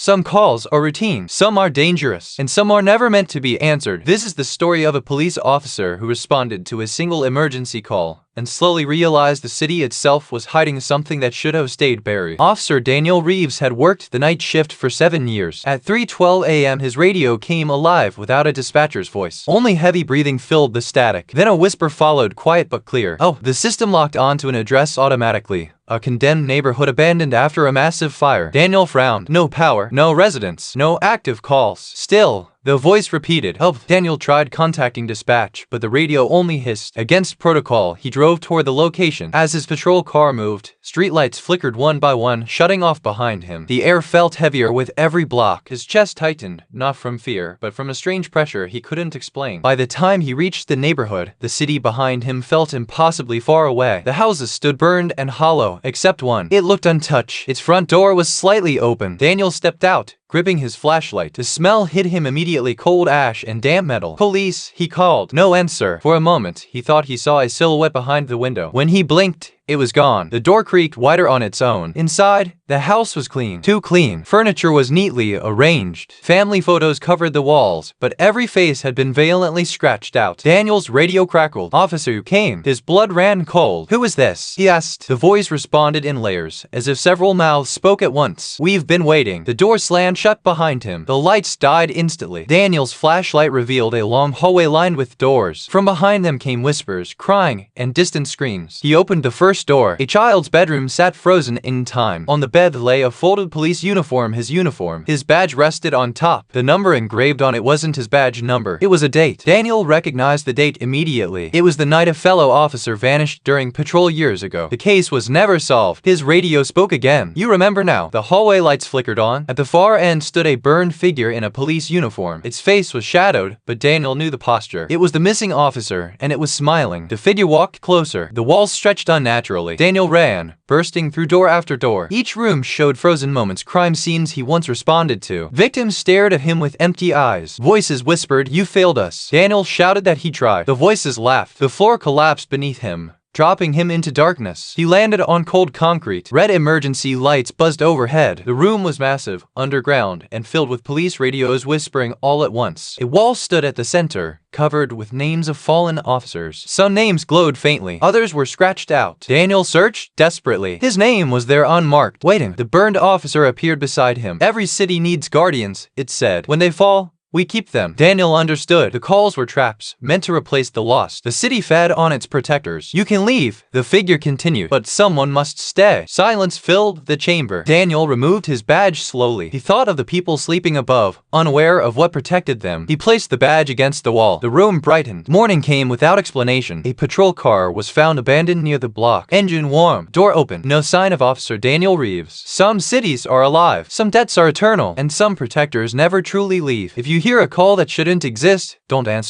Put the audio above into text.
Some calls are routine, some are dangerous, and some are never meant to be answered. This is the story of a police officer who responded to a single emergency call and slowly realized the city itself was hiding something that should have stayed buried. Officer Daniel Reeves had worked the night shift for 7 years. At 3:12 a.m. his radio came alive without a dispatcher's voice. Only heavy breathing filled the static. Then a whisper followed, quiet but clear. "Oh." The system locked onto an address automatically. A condemned neighborhood abandoned after a massive fire. Daniel frowned. No power, no residents, no active calls. Still, the voice repeated, "Help." Daniel tried contacting dispatch, but the radio only hissed. Against protocol, he drove toward the location. As his patrol car moved, streetlights flickered one by one, shutting off behind him. The air felt heavier with every block. His chest tightened, not from fear, but from a strange pressure he couldn't explain. By the time he reached the neighborhood, the city behind him felt impossibly far away. The houses stood burned and hollow, except one. It looked untouched. Its front door was slightly open. Daniel stepped out, gripping his flashlight. The smell hit him immediately, cold ash and damp metal. "Police," he called. No answer. For a moment, he thought he saw a silhouette behind the window. When he blinked, it was gone. The door creaked wider on its own. Inside, the house was clean. Too clean. Furniture was neatly arranged. Family photos covered the walls, but every face had been violently scratched out. Daniel's radio crackled. "Officer, you came." His blood ran cold. "Who is this?" he asked. The voice responded in layers, as if several mouths spoke at once. "We've been waiting." The door slammed shut behind him. The lights died instantly. Daniel's flashlight revealed a long hallway lined with doors. From behind them came whispers, crying, and distant screams. He opened the first door. A child's bedroom sat frozen in time. On the bed lay a folded police uniform. His badge rested on top. The number engraved on it wasn't his badge number. It was a date. Daniel recognized the date immediately. It was the night a fellow officer vanished during patrol years ago. The case was never solved. His radio spoke again. "You remember now." The hallway lights flickered on. At the far end stood a burned figure in a police uniform. Its face was shadowed, but Daniel knew the posture. It was the missing officer, and it was smiling. The figure walked closer. The walls stretched unnaturally. Daniel ran, bursting through door after door. Each room showed frozen moments, crime scenes he once responded to. Victims stared at him with empty eyes. Voices whispered, "You failed us." Daniel shouted that he tried. The voices laughed. The floor collapsed beneath him, dropping him into darkness. He landed on cold concrete. Red emergency lights buzzed overhead. The room was massive, underground, and filled with police radios whispering all at once. A wall stood at the center, covered with names of fallen officers. Some names glowed faintly. Others were scratched out. Daniel searched desperately. His name was there unmarked, waiting. The burned officer appeared beside him. "Every city needs guardians," it said. "When they fall, we keep them." Daniel understood. The calls were traps, meant to replace the lost. The city fed on its protectors. "You can leave," the figure continued, "but someone must stay." Silence filled the chamber. Daniel removed his badge slowly. He thought of the people sleeping above, unaware of what protected them. He placed the badge against the wall. The room brightened. Morning came without explanation. A patrol car was found abandoned near the block. Engine warm. Door open. No sign of Officer Daniel Reeves. Some cities are alive. Some debts are eternal. And some protectors never truly leave. If you hear a call that shouldn't exist, don't answer.